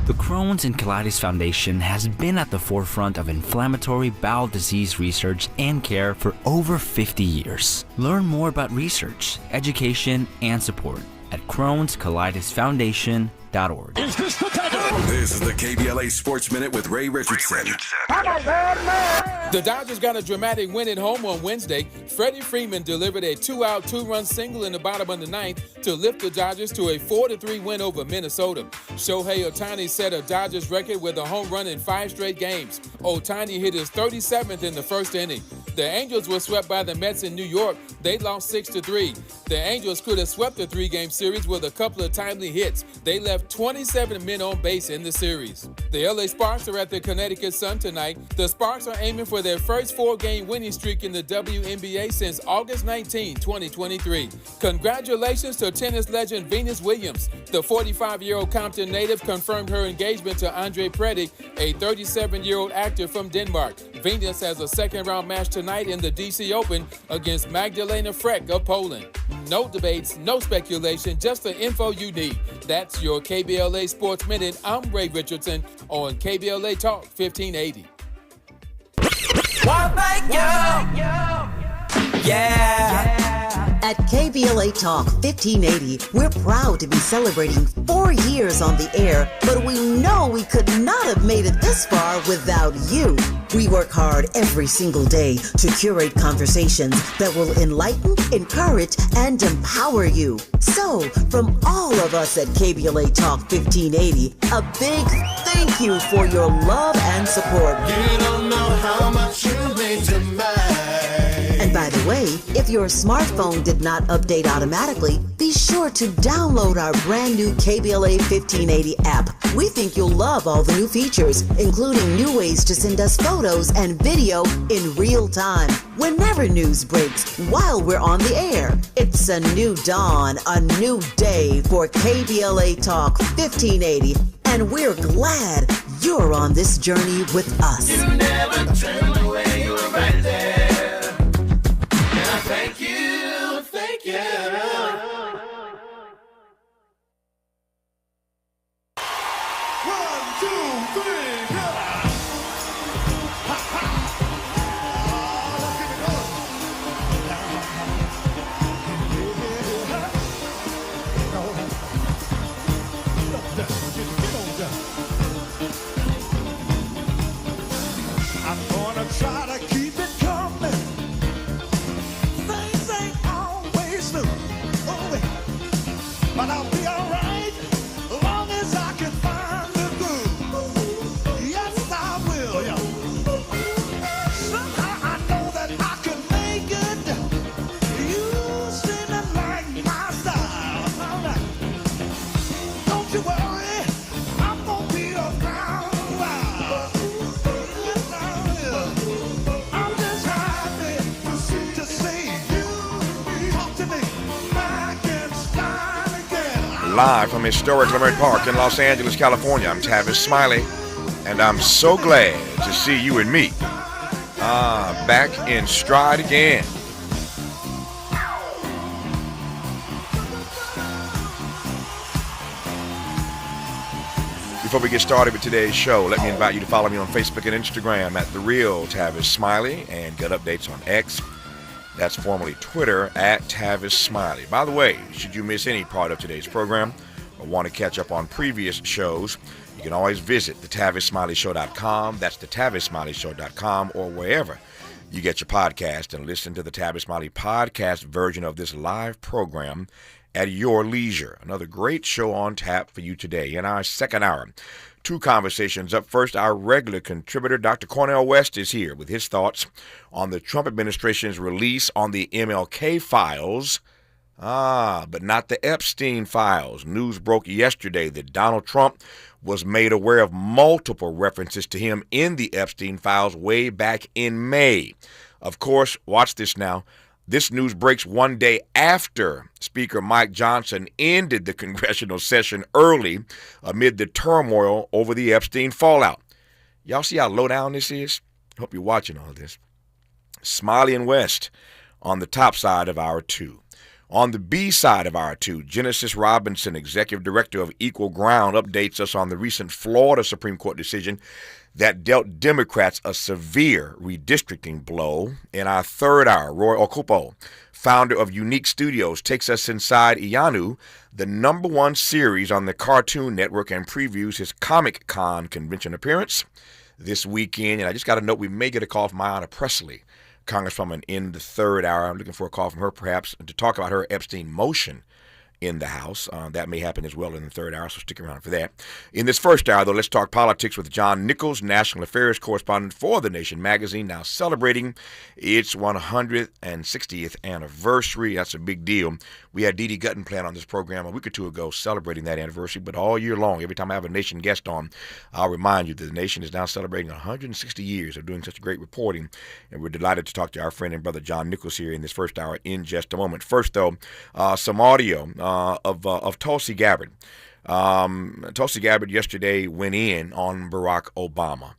The Crohn's and Colitis Foundation has been at the forefront of inflammatory bowel disease research and care for over 50 years. Learn more about research, education, and support at Crohn'sColitisFoundation.org. Is this the tether? This is the KBLA Sports Minute with Ray Richardson. The Dodgers got a dramatic win at home on Wednesday. Freddie Freeman delivered a 2-out, 2-run single in the bottom of the ninth to lift the Dodgers to a 4-3 win over Minnesota. Shohei Ohtani set a Dodgers record with a home run in 5 straight games. Ohtani hit his 37th in the first inning. The Angels were swept by the Mets in New York. They lost 6-3. The Angels could have swept the 3-game series with a couple of timely hits. They left 27 men on base in the series. The LA Sparks are at the Connecticut Sun tonight. The Sparks are aiming for their first 4-game winning streak in the WNBA since August 19, 2023. Congratulations to tennis legend Venus Williams. The 45-year-old Compton native confirmed her engagement to Andre Predic, a 37-year-old actor from Denmark. Venus has a second-round match tonight in the DC Open against Magdalena Frech of Poland. No debates, no speculation, just the info you need. That's your KBLA Sports Minute. I'm Ray Richardson on KBLA Talk 1580. At KBLA Talk 1580, we're proud to be celebrating 4 years on the air, but we know we could not have made it this far without you. We work hard every single day to curate conversations that will enlighten, encourage, and empower you. So, from all of us at KBLA Talk 1580, a big thank you for your love and support. You don't know how much you mean to me. And by the way, if your smartphone did not update automatically, be sure to download our brand new KBLA 1580 app. We think you'll love all the new features, including new ways to send us photos and video in real time, whenever news breaks, while we're on the air. It's a new dawn, a new day for KBLA Talk 1580, and we're glad you're on this journey with us. You never turned away, you were right there. And I thank you, thank you. 1, 2, 3, go! Ha, ha. I'm gonna try to keep it coming. Things ain't always smooth, oh, but I'll be alright as long as I can find the groove. Yes, I will. Somehow I know that I can make it. You seem to like my style. Don't you worry, I'm gonna be around a while. Yes, I will. I'm just happy to see you talk to me back in style again. Live from historic Leimert Park in Los Angeles, California, I'm Tavis Smiley, and I'm so glad to see you and me back in stride again. Before we get started with today's show, let me invite you to follow me on Facebook and Instagram at The Real Tavis Smiley, and get updates on X, that's formerly Twitter, at Tavis Smiley. By the way, should you miss any part of today's program or want to catch up on previous shows, you can always visit thetavisSmileyShow.com, that's thetavisSmileyShow.com, or wherever you get your podcast, and listen to the Tavis Smiley podcast version of this live program at your leisure. Another great show on tap for you today. In our second hour, 2 conversations. Up first, our regular contributor, Dr. Cornel West, is here with his thoughts on the Trump administration's release on the MLK files, but not the Epstein files. News broke yesterday that Donald Trump was made aware of multiple references to him in the Epstein files way back in May. Of course, watch this now. This news breaks one day after Speaker Mike Johnson ended the congressional session early amid the turmoil over the Epstein fallout. Y'all see how low down this is? Hope you're watching all this. Smiley and West on the top side of hour 2. On the B side of our two, Genesis Robinson, Executive Director of Equal Ground, updates us on the recent Florida Supreme Court decision that dealt Democrats a severe redistricting blow. In our third hour, Roy Okupo, founder of Unique Studios, takes us inside Ianu, the #1 series on the Cartoon Network, and previews his Comic-Con convention appearance this weekend. And I just got a note, we may get a call from Ayanna Pressley, Congresswoman, in the third hour. I'm looking for a call from her perhaps to talk about her Epstein motion in the House. That may happen as well in the third hour, so stick around for that. In this first hour, though, let's talk politics with John Nichols, National Affairs Correspondent for The Nation magazine, now celebrating its 160th anniversary. That's a big deal. We had Dee Dee Guttenplant on this program a week or two ago celebrating that anniversary, but all year long, every time I have a Nation guest on, I'll remind you that The Nation is now celebrating 160 years of doing such great reporting, and we're delighted to talk to our friend and brother John Nichols here in this first hour in just a moment. First, though, some audio of Tulsi Gabbard. Tulsi Gabbard yesterday went in on Barack Obama.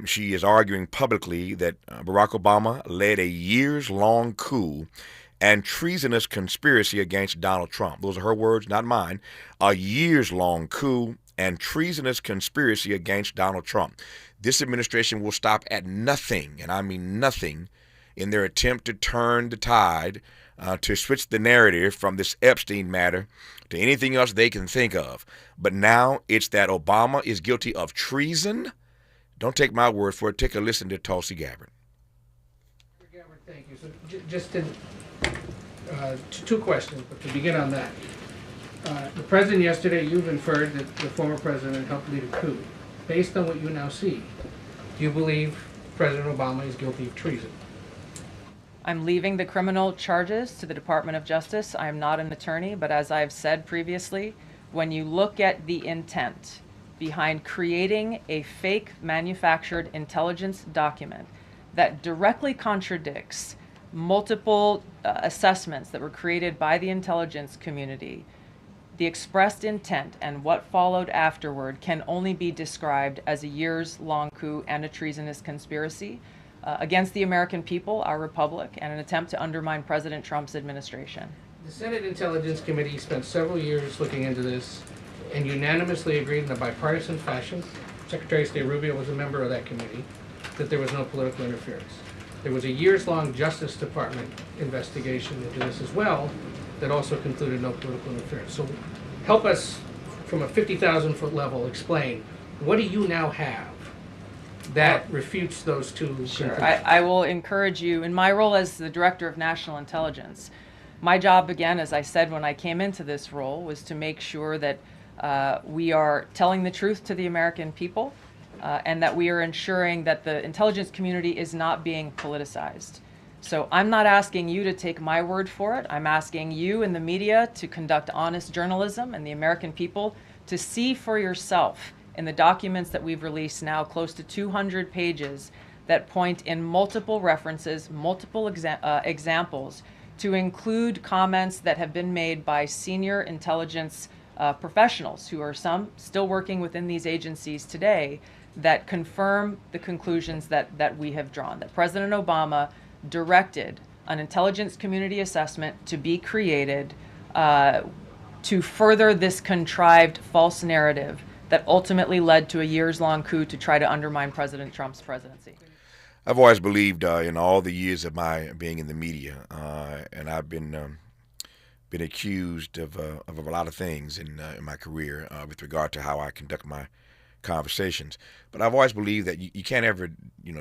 She is arguing publicly that Barack Obama led a years-long coup and treasonous conspiracy against Donald Trump. Those are her words, not mine. A years-long coup and treasonous conspiracy against Donald Trump. This administration will stop at nothing, and I mean nothing, in their attempt to turn the tide, to switch the narrative from this Epstein matter to anything else they can think of. But now it's that Obama is guilty of treason. Don't take my word for it. Take a listen to Tulsi Gabbard. Gabbard, thank you. So just two questions, but to begin on that. The president yesterday, you've inferred that the former president helped lead a coup. Based on what you now see, do you believe President Obama is guilty of treason? I'm leaving the criminal charges to the Department of Justice. I am not an attorney, but as I've said previously, when you look at the intent behind creating a fake manufactured intelligence document that directly contradicts multiple assessments that were created by the intelligence community, the expressed intent and what followed afterward can only be described as a years-long coup and a treasonous conspiracy against the American people, our republic, and an attempt to undermine President Trump's administration. The Senate Intelligence Committee spent several years looking into this and unanimously agreed in a bipartisan fashion, Secretary of State Rubio was a member of that committee, that there was no political interference. There was a years-long Justice Department investigation into this as well that also concluded no political interference. So help us, from a 50,000-foot level, explain, what do you now have that refutes those two conclusions? I will encourage you, in my role as the Director of National Intelligence, my job, again, as I said when I came into this role, was to make sure that we are telling the truth to the American people and that we are ensuring that the intelligence community is not being politicized. So I'm not asking you to take my word for it. I'm asking you in the media to conduct honest journalism and the American people to see for yourself in the documents that we've released now, close to 200 pages, that point in multiple references, multiple examples, to include comments that have been made by senior intelligence professionals who are some still working within these agencies today that confirm the conclusions that we have drawn, that President Obama directed an intelligence community assessment to be created to further this contrived false narrative that ultimately led to a years-long coup to try to undermine President Trump's presidency. I've always believed in all the years of my being in the media, and I've been accused of a lot of things in my career with regard to how I conduct my conversations. But I've always believed that you can't ever,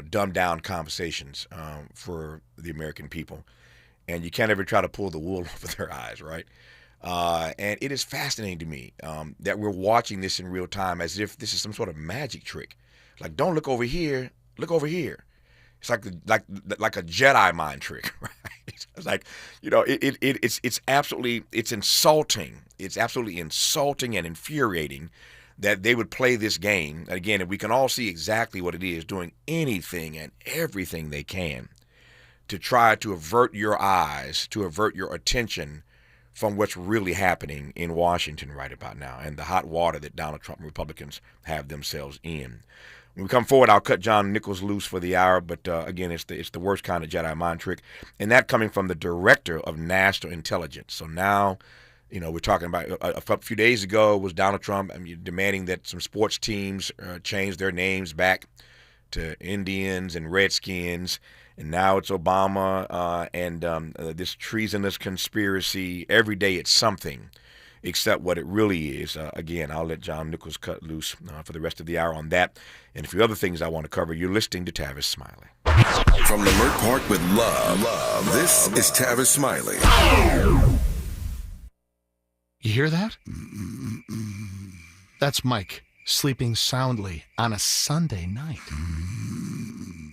dumb down conversations for the American people, and you can't ever try to pull the wool over their eyes, right? And it is fascinating to me that we're watching this in real time as if this is some sort of magic trick. Like, don't look over here, look over here. It's like a Jedi mind trick, right? It's like, it's absolutely insulting. It's absolutely insulting and infuriating that they would play this game. Again, and we can all see exactly what it is, doing anything and everything they can to try to avert your eyes, to avert your attention from what's really happening in Washington right about now and the hot water that Donald Trump and Republicans have themselves in. When we come forward, I'll cut John Nichols loose for the hour, but again, it's the worst kind of Jedi mind trick, and that coming from the Director of National Intelligence. So now, we're talking about a few days ago was Donald Trump demanding that some sports teams change their names back to Indians and Redskins, and now it's Obama and this treasonous conspiracy. Every day it's something except what it really is. Again, I'll let John Nichols cut loose for the rest of the hour on that and a few other things I want to cover. You're listening to Tavis Smiley. From Leimert Park with love, this is Tavis Smiley. You hear that? That's Mike sleeping soundly on a Sunday night.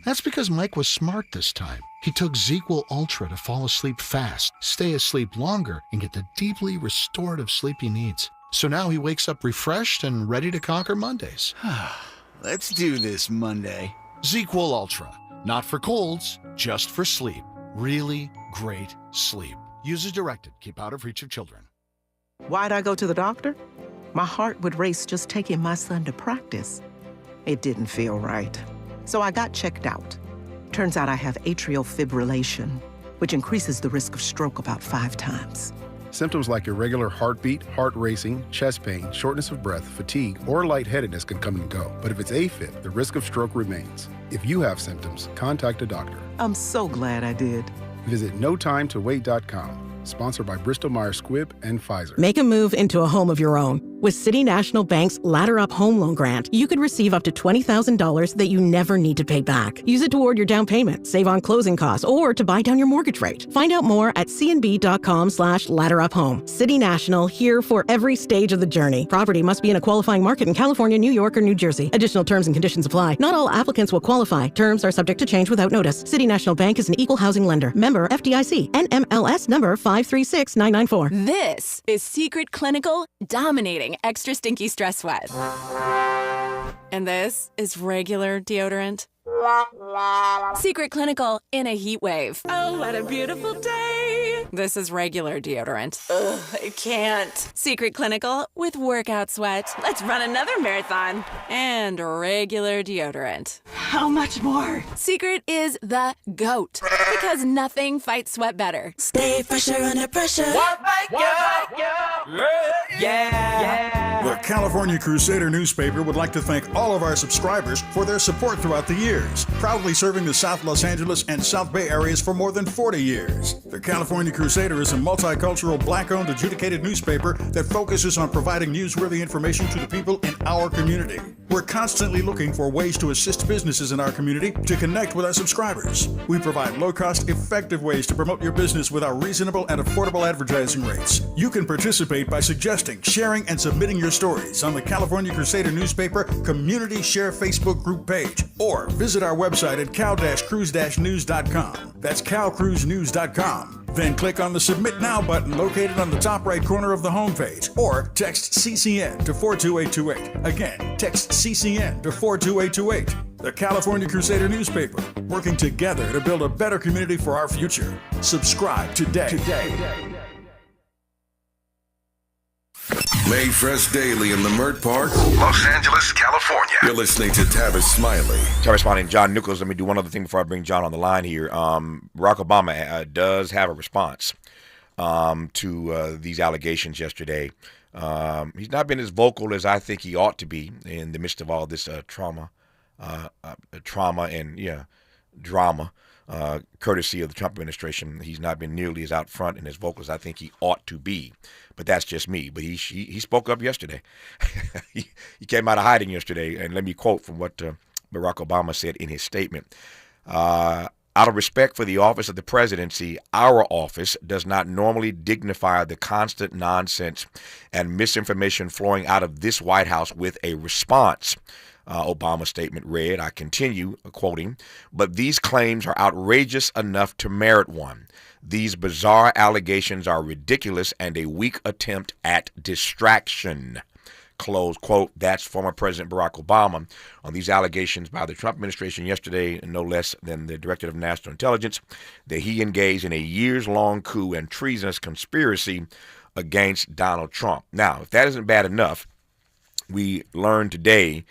That's because Mike was smart this time. He took ZQL Ultra to fall asleep fast, stay asleep longer, and get the deeply restorative sleep he needs. So now he wakes up refreshed and ready to conquer Mondays. Let's do this Monday. ZQL Ultra. Not for colds, just for sleep. Really great sleep. Use as directed. Keep out of reach of children. Why'd I go to the doctor? My heart would race just taking my son to practice. It didn't feel right. So I got checked out. Turns out I have atrial fibrillation, which increases the risk of stroke about 5 times. Symptoms like irregular heartbeat, heart racing, chest pain, shortness of breath, fatigue, or lightheadedness can come and go. But if it's AFib, the risk of stroke remains. If you have symptoms, contact a doctor. I'm so glad I did. Visit notimetowait.com. Sponsored by Bristol-Myers Squibb and Pfizer. Make a move into a home of your own. With City National Bank's Ladder Up Home Loan Grant, you could receive up to $20,000 that you never need to pay back. Use it toward your down payment, save on closing costs, or to buy down your mortgage rate. Find out more at cnb.com/ladderuphome. City National, here for every stage of the journey. Property must be in a qualifying market in California, New York, or New Jersey. Additional terms and conditions apply. Not all applicants will qualify. Terms are subject to change without notice. City National Bank is an equal housing lender. Member FDIC. NMLS number 536994. This is Secret Clinical dominating extra stinky stress sweat. And this is regular deodorant. Secret Clinical in a heat wave. Oh, what a beautiful day. This is regular deodorant. Ugh, I can't. Secret Clinical with workout sweat. Let's run another marathon. And regular deodorant. How much more? Secret is the GOAT. Because nothing fights sweat better. Stay fresher under pressure. What make you? Yeah. The California Crusader newspaper would like to thank all of our subscribers for their support throughout the years, proudly serving the South Los Angeles and South Bay areas for more than 40 years. The California Crusader is a multicultural, black-owned, adjudicated newspaper that focuses on providing newsworthy information to the people in our community. We're constantly looking for ways to assist businesses in our community to connect with our subscribers. We provide low-cost, effective ways to promote your business with our reasonable and affordable advertising rates. You can participate by suggesting, sharing, and submitting your stories on the California Crusader newspaper Community Share Facebook group page, or visit our website at cal-cruise-news.com. That's calcruisenews.com. Then click on the Submit Now button located on the top right corner of the homepage, or text CCN to 42828. Again, text CCN to 42828. The California Crusader newspaper, working together to build a better community for our future. Subscribe today. Made fresh daily in Leimert Park, Los Angeles, California. You're listening to Tavis Smiley. Tavis Smiley and John Nichols. Let me do one other thing before I bring John on the line here. Barack Obama does have a response to these allegations yesterday. He's not been as vocal as I think he ought to be in the midst of all this trauma and drama. Courtesy of the Trump administration, he's not been nearly as out front and as vocal as I think he ought to be. But that's just me. But he spoke up yesterday. he came out of hiding yesterday, and let me quote from what Barack Obama said in his statement. Out of respect for the office of the presidency, our office does not normally dignify the constant nonsense and misinformation flowing out of this White House with a response. Obama's statement read, I continue quoting, but these claims are outrageous enough to merit one. These bizarre allegations are ridiculous and a weak attempt at distraction. Close quote. That's former President Barack Obama on these allegations by the Trump administration yesterday, no less than the Director of National Intelligence, that he engaged in a years-long coup and treasonous conspiracy against Donald Trump. Now, if that isn't bad enough, we learned today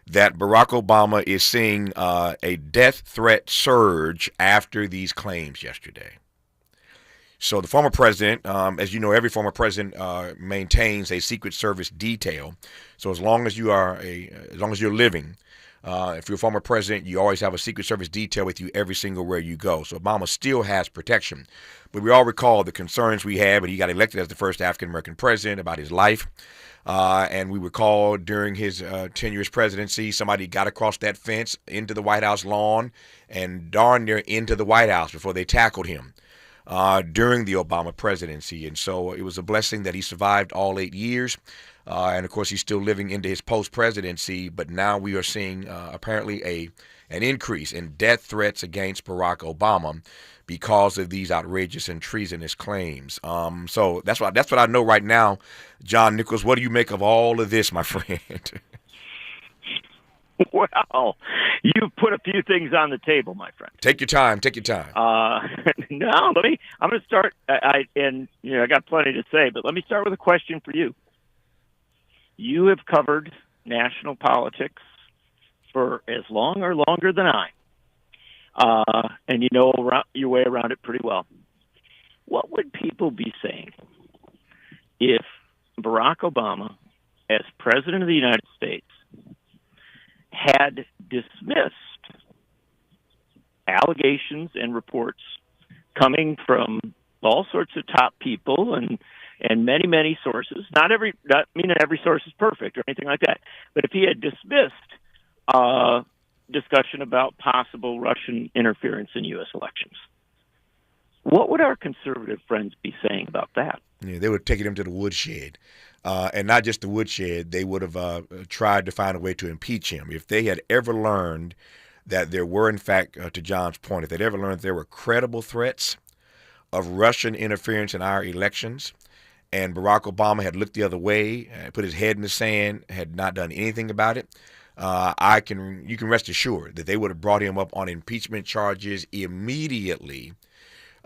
that Barack Obama is seeing a death threat surge after these claims yesterday. So the former president, as you know, every former president maintains a Secret Service detail. So as long as you're living, if you're a former president, you always have a Secret Service detail with you every single where you go. So Obama still has protection. But we all recall the concerns we had when he got elected as the first African-American president about his life. And we recall during his tenuous presidency, somebody got across that fence into the White House lawn and darn near into the White House before they tackled him during the Obama presidency. And so it was a blessing that he survived all 8 years. And of course, he's still living into his post-presidency. But now we are seeing apparently an increase in death threats against Barack Obama because of these outrageous and treasonous claims. So that's what I know right now. John Nichols, what do you make of all of this, my friend? Well, you've put a few things on the table, my friend. Take your time. Take your time. No, I'm going to start. I got plenty to say, but let me start with a question for you. You have covered national politics for as long or longer than I, and you know your way around it pretty well. What would people be saying if Barack Obama, as President of the United States, had dismissed allegations and reports coming from all sorts of top people and many sources? Not meaning every source is perfect or anything like that, but if he had dismissed discussion about possible Russian interference in U.S. elections, what would our conservative friends be saying about that? Yeah, they would have taken him to the woodshed. And not just the woodshed, they would have tried to find a way to impeach him. If they had ever learned that there were, in fact, to John's point, if they'd ever learned there were credible threats of Russian interference in our elections, and Barack Obama had looked the other way, put his head in the sand, had not done anything about it, you can rest assured that they would have brought him up on impeachment charges immediately.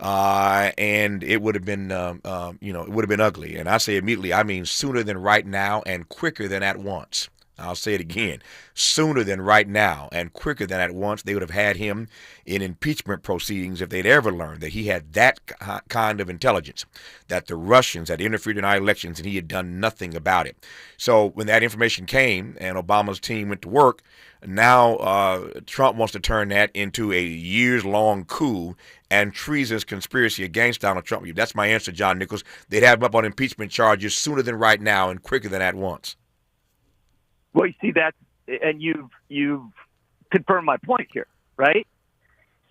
And it would have been, it would have been ugly. And I say immediately, I mean sooner than right now and quicker than at once. I'll say it again, sooner than right now and quicker than at once. They would have had him in impeachment proceedings if they'd ever learned that he had that kind of intelligence, that the Russians had interfered in our elections and he had done nothing about it. So when that information came and Obama's team went to work, now Trump wants to turn that into a years-long coup and treasonous conspiracy against Donald Trump. That's my answer, John Nichols. They'd have him up on impeachment charges sooner than right now and quicker than at once. Well, you see that, and you've confirmed my point here, right?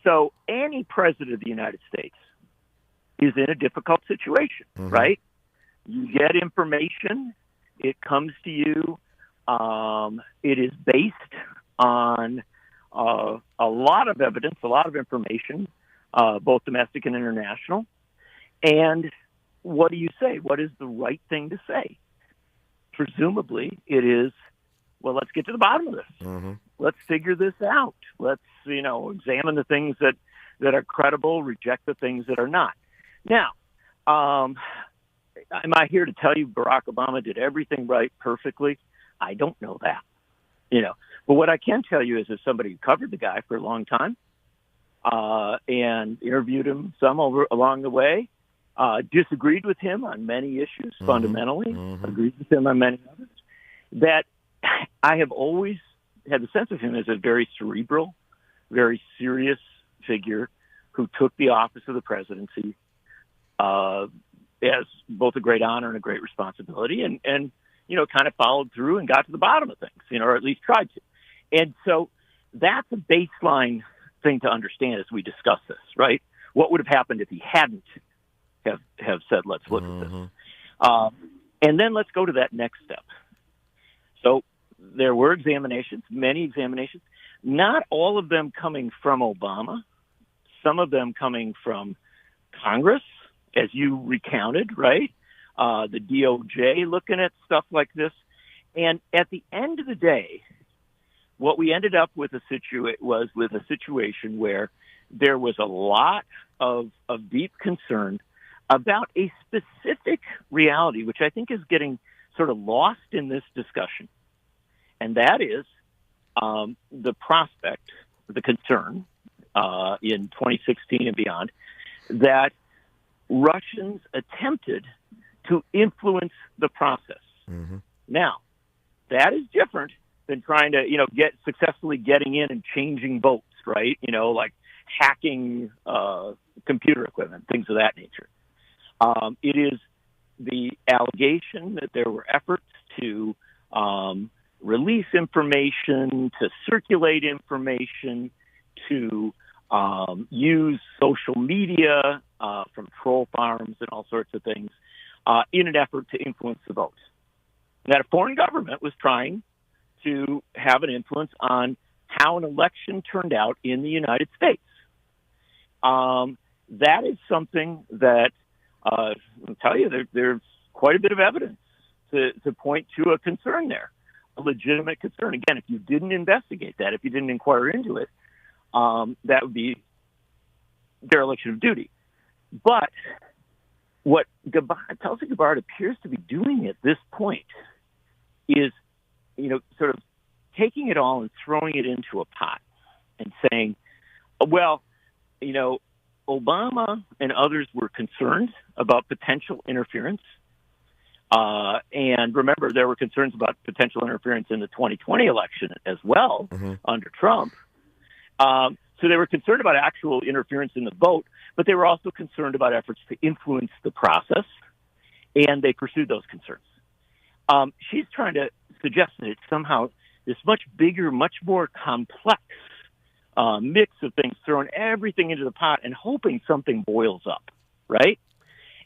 So any president of the United States is in a difficult situation, right? You get information, it comes to you, it is based on a lot of evidence, a lot of information, both domestic and international. And what do you say? What is the right thing to say? Presumably, it is, well, let's get to the bottom of this. Let's figure this out. Let's, examine the things that are credible, reject the things that are not. Now, am I here to tell you Barack Obama did everything right perfectly? I don't know that, But what I can tell you is, as somebody who covered the guy for a long time and interviewed him some along the way, disagreed with him on many issues fundamentally, agreed with him on many others, that I have always had the sense of him as a very cerebral, very serious figure who took the office of the presidency as both a great honor and a great responsibility, and kind of followed through and got to the bottom of things, or at least tried to. And so that's a baseline thing to understand as we discuss this, right? What would have happened if he hadn't have said, let's look at this? And then let's go to that next step. So there were examinations, many examinations, not all of them coming from Obama, some of them coming from Congress, as you recounted, right? The DOJ looking at stuff like this. And at the end of the day, what we ended up with was a situation where there was a lot of deep concern about a specific reality, which I think is getting sort of lost in this discussion. And that is the prospect, the concern in 2016 and beyond, that Russians attempted to influence the process. Mm-hmm. Now, that is different than trying to, get successfully getting in and changing votes, right? Like hacking computer equipment, things of that nature. It is the allegation that there were efforts to release information, to circulate information, to use social media from troll farms and all sorts of things in an effort to influence the vote. That a foreign government was trying to have an influence on how an election turned out in the United States. That is something that I'll tell you, there's quite a bit of evidence to point to a concern there, a legitimate concern. Again, if you didn't investigate that, if you didn't inquire into it, that would be dereliction of duty. But what Tulsi Gabbard appears to be doing at this point is, sort of taking it all and throwing it into a pot and saying, well, Obama and others were concerned about potential interference. And remember, there were concerns about potential interference in the 2020 election as well, under Trump. So they were concerned about actual interference in the vote, but they were also concerned about efforts to influence the process, and they pursued those concerns. She's trying to suggest that it's somehow this much bigger, much more complex mix of things, throwing everything into the pot and hoping something boils up, right?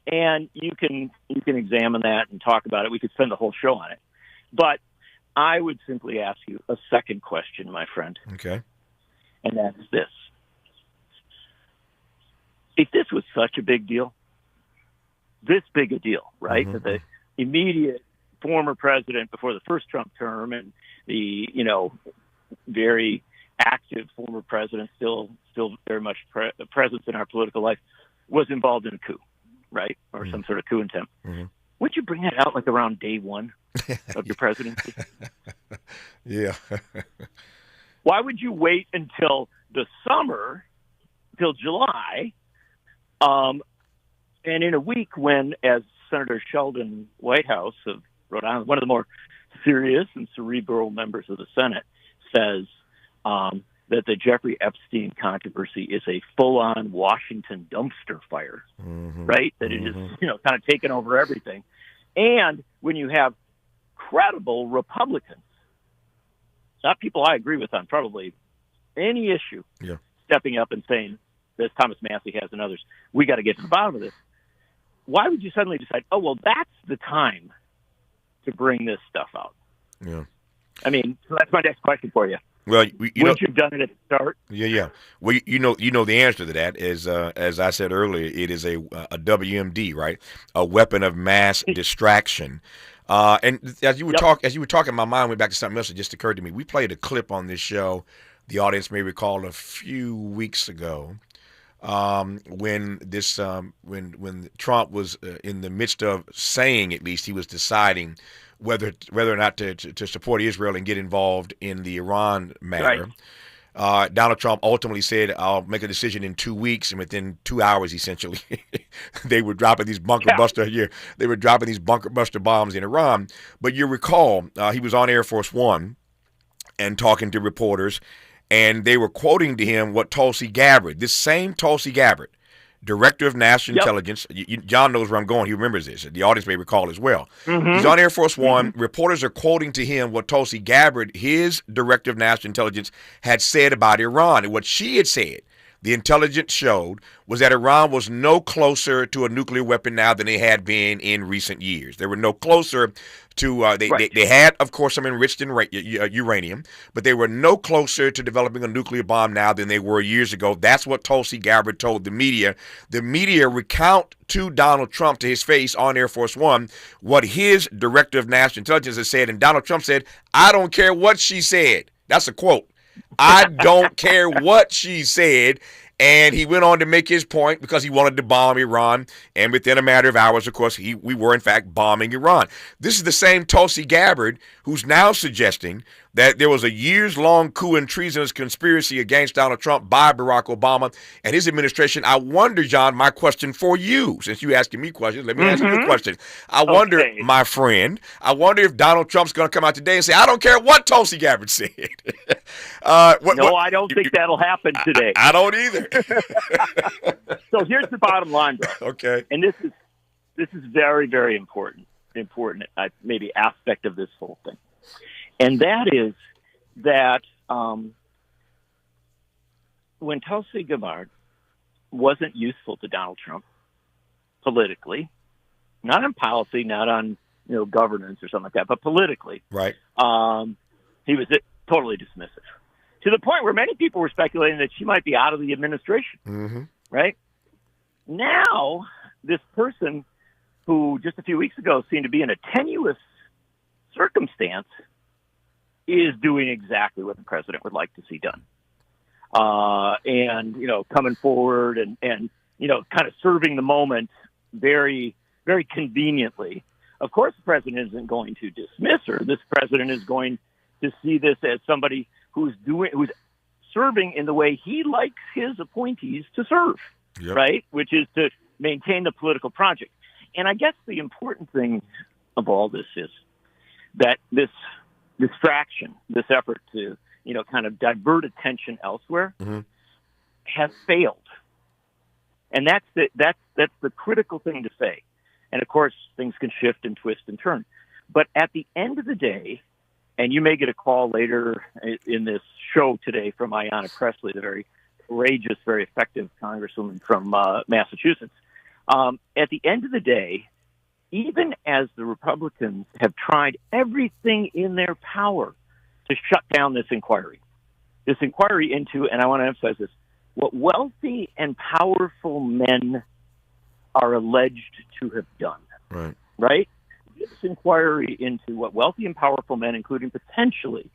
And you can examine that and talk about it. We could spend the whole show on it. But I would simply ask you a second question, my friend. Okay. And that's this. If this was such a big deal, this big a deal, right? That the immediate former president before the first Trump term and the, very active former president, still very much presence in our political life, was involved in a coup, right? Or some sort of coup attempt. Wouldn't you bring that out like around day one of your presidency? Yeah. Why would you wait until the summer, till July, and in a week when, as Senator Sheldon Whitehouse of Rhode Island, one of the more serious and cerebral members of the Senate, says that the Jeffrey Epstein controversy is a full-on Washington dumpster fire, right? That it is, kind of taken over everything. And when you have credible Republicans, not people I agree with on probably any issue, stepping up and saying, as Thomas Massey has and others, we got to get to the bottom of this. Why would you suddenly decide, oh, well, that's the time to bring this stuff out? Yeah. I mean, so that's my next question for you. Well, wouldn't you have done it at the start? Yeah. Well, you know the answer to that is, as I said earlier, it is a WMD, right? A weapon of mass distraction. And as you were talking, my mind went back to something else that just occurred to me. We played a clip on this show. The audience may recall a few weeks ago when Trump was in the midst of saying, at least he was deciding whether or not to support Israel and get involved in the Iran matter. Right. Donald Trump ultimately said, I'll make a decision in 2 weeks, and within 2 hours, essentially, they were dropping these bunker buster bombs in Iran. But you recall, he was on Air Force One and talking to reporters, and they were quoting to him what Tulsi Gabbard, this same Tulsi Gabbard, Director of National Intelligence. John knows where I'm going. He remembers this. The audience may recall as well. He's on Air Force One. Reporters are quoting to him what Tulsi Gabbard, his Director of National Intelligence, had said about Iran. And what she had said, the intelligence showed, was that Iran was no closer to a nuclear weapon now than they had been in recent years. They were no closer to, they had, of course, some enriched uranium, but they were no closer to developing a nuclear bomb now than they were years ago. That's what Tulsi Gabbard told the media. The media recount to Donald Trump, to his face on Air Force One, what his Director of National Intelligence has said. And Donald Trump said, I don't care what she said. That's a quote. I don't care what she said. And he went on to make his point because he wanted to bomb Iran. And within a matter of hours, of course, we were, in fact, bombing Iran. This is the same Tulsi Gabbard who's now suggesting that there was a years-long coup and treasonous conspiracy against Donald Trump by Barack Obama and his administration. I wonder, John, my question for you, since you're asking me questions, let me ask you a question. I wonder, my friend, I wonder if Donald Trump's going to come out today and say, I don't care what Tulsi Gabbard said. I don't think that'll happen today. I don't either. So here's the bottom line, bro. Okay. And this is very, very important maybe aspect of this whole thing. And that is that when Tulsi Gabbard wasn't useful to Donald Trump politically, not on policy, not on governance or something like that, but politically, right? He was totally dismissive, to the point where many people were speculating that she might be out of the administration. Mm-hmm. Right now, this person who just a few weeks ago seemed to be in a tenuous circumstance is doing exactly what the president would like to see done. And coming forward and kind of serving the moment very, very conveniently. Of course, the president isn't going to dismiss her. This president is going to see this as somebody who's serving in the way he likes his appointees to serve, right? Which is to maintain the political project. And I guess the important thing of all this is that this distraction, this effort to, kind of divert attention elsewhere, has failed. And that's the critical thing to say. And of course, things can shift and twist and turn. But at the end of the day, and you may get a call later in this show today from Ayanna Pressley, the very courageous, very effective congresswoman from Massachusetts. At the end of the day, even as the Republicans have tried everything in their power to shut down this inquiry into, and I want to emphasize this, what wealthy and powerful men are alleged to have done. Right? This inquiry into what wealthy and powerful men, including potentially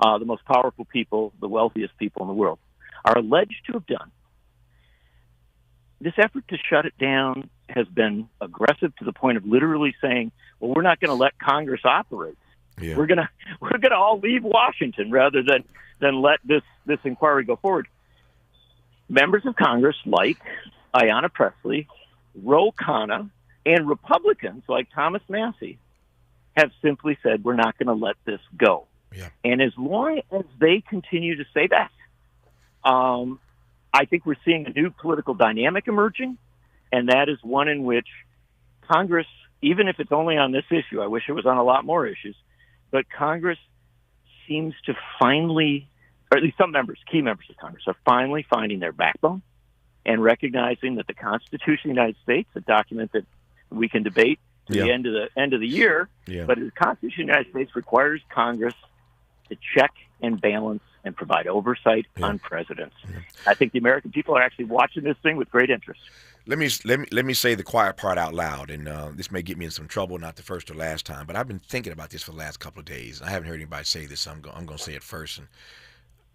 the most powerful people, the wealthiest people in the world, are alleged to have done. This effort to shut it down has been aggressive to the point of literally saying, well, we're not going to let Congress operate. Yeah. We're gonna all leave Washington rather than let this inquiry go forward. Members of Congress like Ayanna Pressley, Ro Khanna, and Republicans like Thomas Massey have simply said, we're not going to let this go. Yeah. And as long as they continue to say that, I think we're seeing a new political dynamic emerging, and that is one in which Congress, even if it's only on this issue, I wish it was on a lot more issues, but Congress seems to finally, or at least some key members of Congress, are finally finding their backbone and recognizing that the Constitution of the United States, a document that we can debate to the end of the year, but the Constitution of the United States requires Congress to check and balance and provide oversight on presidents. I think the American people are actually watching this thing with great interest. Let me say the quiet part out loud, and this may get me in some trouble, not the first or last time, but I've been thinking about this for the last couple of days. I haven't heard anybody say this, so I'm going to say it first and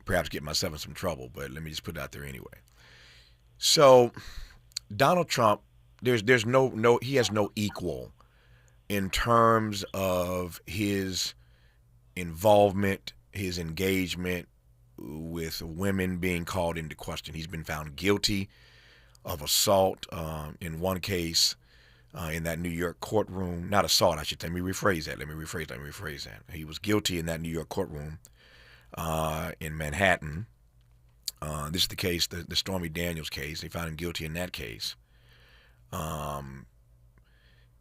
perhaps get myself in some trouble, but let me just put it out there anyway. So Donald Trump, he has no equal in terms of his involvement, his engagement with women being called into question. He's been found guilty of assault in one case in that New York courtroom. Not assault, I should say. Let me rephrase that. He was guilty in that New York courtroom in Manhattan. This is the case, the Stormy Daniels case. They found him guilty in that case.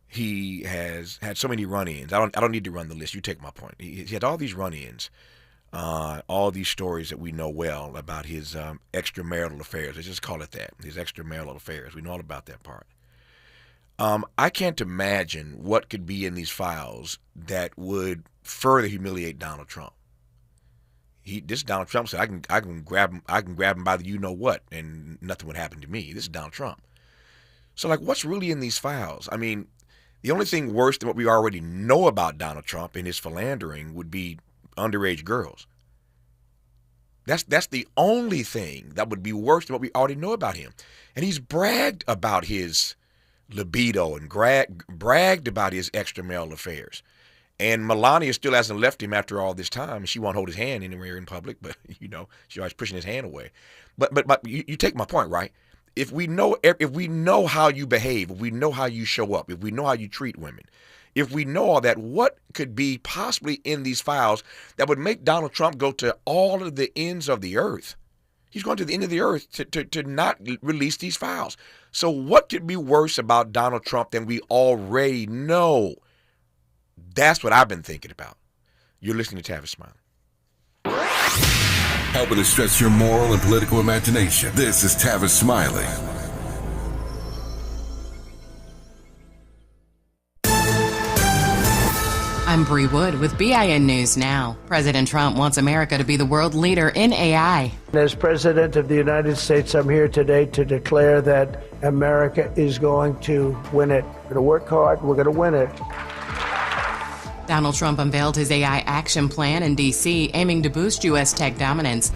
He has had so many run-ins. I don't need to run the list. You take my point. He had all these run-ins, all these stories that we know well about his extramarital affairs. Let's just call it that, his extramarital affairs. We know all about that part. I can't imagine what could be in these files that would further humiliate Donald Trump. This is Donald Trump said, I can grab him by the you know what, and nothing would happen to me. This is Donald Trump. So, like, what's really in these files? I mean, the only thing worse than what we already know about Donald Trump and his philandering would be underage girls. That's the only thing that would be worse than what we already know about him. And he's bragged about his libido and bragged about his extramarital affairs. And Melania still hasn't left him after all this time. She won't hold his hand anywhere in public, but, she's always pushing his hand away. But you take my point, right? If we know how you behave, if we know how you show up, if we know how you treat women, if we know all that, what could be possibly in these files that would make Donald Trump go to all of the ends of the earth? He's going to the end of the earth to not release these files. So what could be worse about Donald Trump than we already know? That's what I've been thinking about. You're listening to Tavis Smiley. Helping to stretch your moral and political imagination. This is Tavis Smiley. I'm Bree Wood with BIN News Now. President Trump wants America to be the world leader in AI. As President of the United States, I'm here today to declare that America is going to win it. We're going to work hard. We're going to win it. Donald Trump unveiled his AI action plan in D.C., aiming to boost U.S. tech dominance.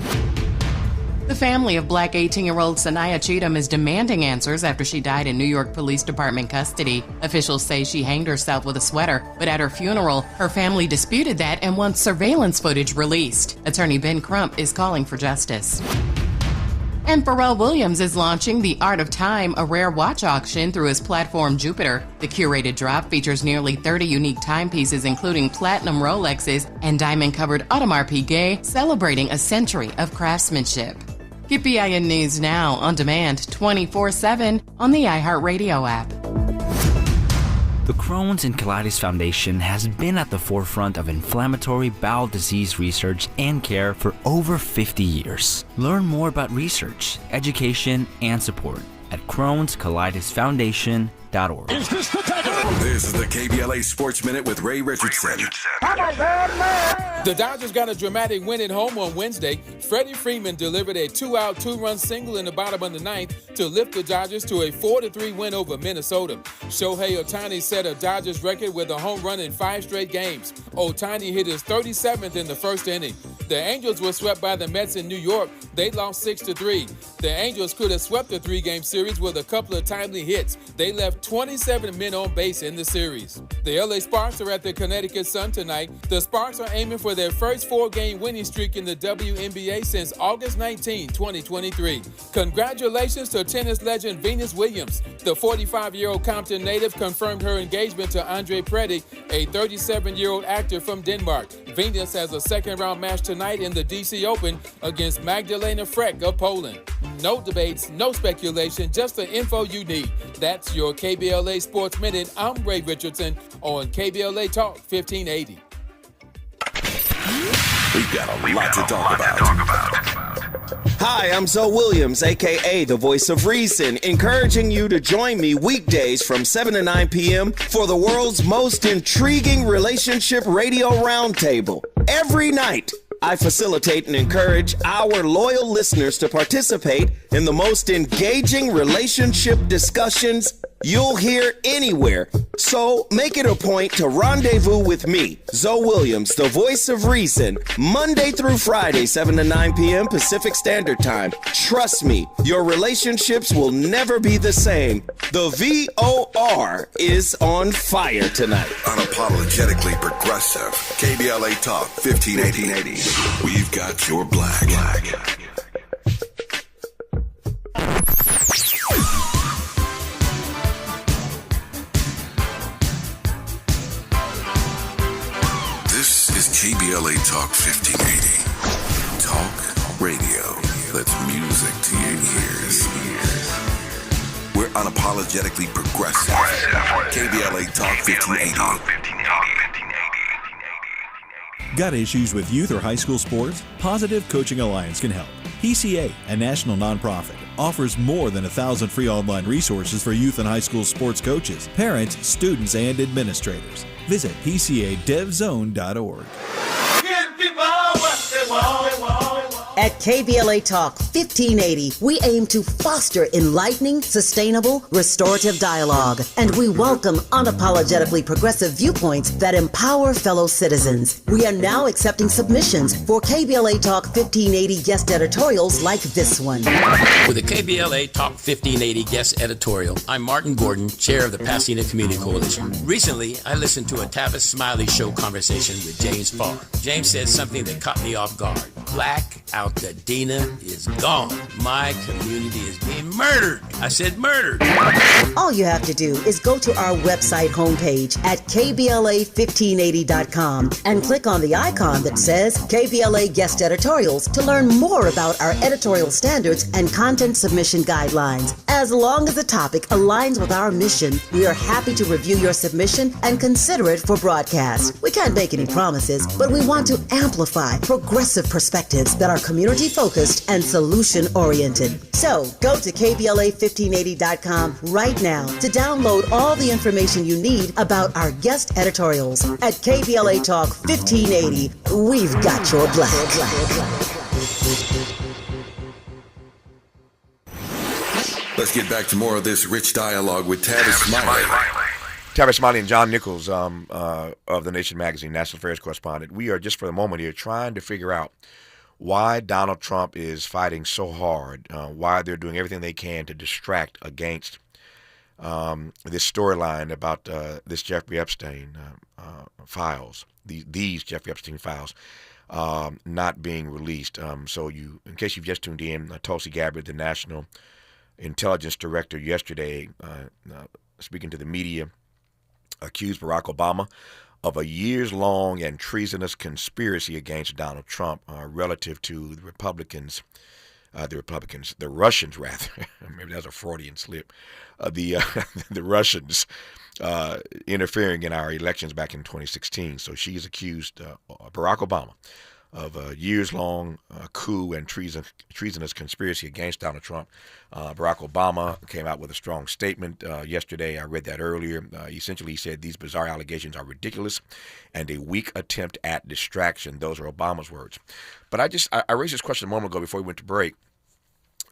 The family of Black 18-year-old Sanaya Cheatham is demanding answers after she died in New York Police Department custody. Officials say she hanged herself with a sweater, but at her funeral, her family disputed that and wants surveillance footage released. Attorney Ben Crump is calling for justice. And Pharrell Williams is launching The Art of Time, a rare watch auction through his platform Jupiter. The curated drop features nearly 30 unique timepieces, including platinum Rolexes and diamond-covered Audemars Piguet, celebrating a century of craftsmanship. Get BIN News Now on demand 24/7 on the iHeartRadio app. The Crohn's and Colitis Foundation has been at the forefront of inflammatory bowel disease research and care for over 50 years. Learn more about research, education, and support at Crohn'sColitisFoundation.org. This is the KBLA Sports Minute with Ray Richardson. The Dodgers got a dramatic win at home on Wednesday. Freddie Freeman delivered a 2-out, 2-run single in the bottom of the ninth to lift the Dodgers to a 4-3 win over Minnesota. Shohei Ohtani set a Dodgers record with a home run in 5 straight games. Ohtani hit his 37th in the first inning. The Angels were swept by the Mets in New York. They lost 6-3. The Angels could have swept the 3-game series with a couple of timely hits. They left 27 men on base in the series. The LA Sparks are at the Connecticut Sun tonight. The Sparks are aiming for their first 4-game winning streak in the WNBA since August 19, 2023. Congratulations to tennis legend Venus Williams. The 45-year-old Compton native confirmed her engagement to Andre Preddy, a 37-year-old actor from Denmark. Venus has a second-round match tonight in the DC Open against Magdalena Frech of Poland. No debates, no speculation, just the info you need. That's your KBLA Sports Minute. I'm Ray Richardson on KBLA Talk 1580. We've got a lot to talk about. Hi, I'm Zoe Williams, a.k.a. the Voice of Reason, encouraging you to join me weekdays from 7 to 9 p.m. for the world's most intriguing relationship radio roundtable. Every night, I facilitate and encourage our loyal listeners to participate in the most engaging relationship discussions you'll hear anywhere. So make it a point to rendezvous with me, Zoe Williams, the Voice of Reason, Monday through Friday, 7 to 9 p.m. Pacific Standard Time. Trust me, your relationships will never be the same. The VOR is on fire tonight. Unapologetically progressive. KBLA Talk 1580. We've got your black. This is KBLA Talk 1580. Talk radio. That's music to your ears. We're unapologetically progressive. KBLA Talk 1580. Got issues with youth or high school sports? Positive Coaching Alliance can help. PCA, a national nonprofit, offers more than 1,000 free online resources for youth and high school sports coaches, parents, students, and administrators. Visit PCADevZone.org. At KBLA Talk 1580, we aim to foster enlightening, sustainable, restorative dialogue, and we welcome unapologetically progressive viewpoints that empower fellow citizens. We are now accepting submissions for KBLA Talk 1580 guest editorials like this one. With the KBLA Talk 1580 guest editorial, I'm Martin Gordon, chair of the Pasadena Community Coalition. Recently, I listened to a Tavis Smiley show conversation with James Farr. James said something that caught me off guard. Black out the Dina is gone. My community is being murdered. I said murdered. All you have to do is go to our website homepage at KBLA1580.com and click on the icon that says KBLA Guest Editorials to learn more about our editorial standards and content submission guidelines. As long as the topic aligns with our mission, we are happy to review your submission and consider it for broadcast. We can't make any promises, but we want to amplify progressive perspectives that are community-focused and solution-oriented. So, go to KBLA1580.com right now to download all the information you need about our guest editorials. At KBLA Talk 1580, we've got your black. Let's get back to more of this rich dialogue with Tavis Smiley. Tavis Smiley and John Nichols of the Nation magazine, National Affairs Correspondent. We are just for the moment here trying to figure out why Donald Trump is fighting so hard, why they're doing everything they can to distract against this storyline about this Jeffrey Epstein files, these Jeffrey Epstein files not being released. So you, in case you've just tuned in, Tulsi Gabbard, the National Intelligence Director, yesterday speaking to the media, accused Barack Obama of a years-long and treasonous conspiracy against Donald Trump relative to the Russians, rather. Maybe that's a Freudian slip. The Russians interfering in our elections back in 2016. So she's accused Barack Obama of a years-long coup and treasonous conspiracy against Donald Trump. Barack Obama came out with a strong statement yesterday. I read that earlier. Essentially, he said these bizarre allegations are ridiculous and a weak attempt at distraction. Those are Obama's words. But I raised this question a moment ago before we went to break,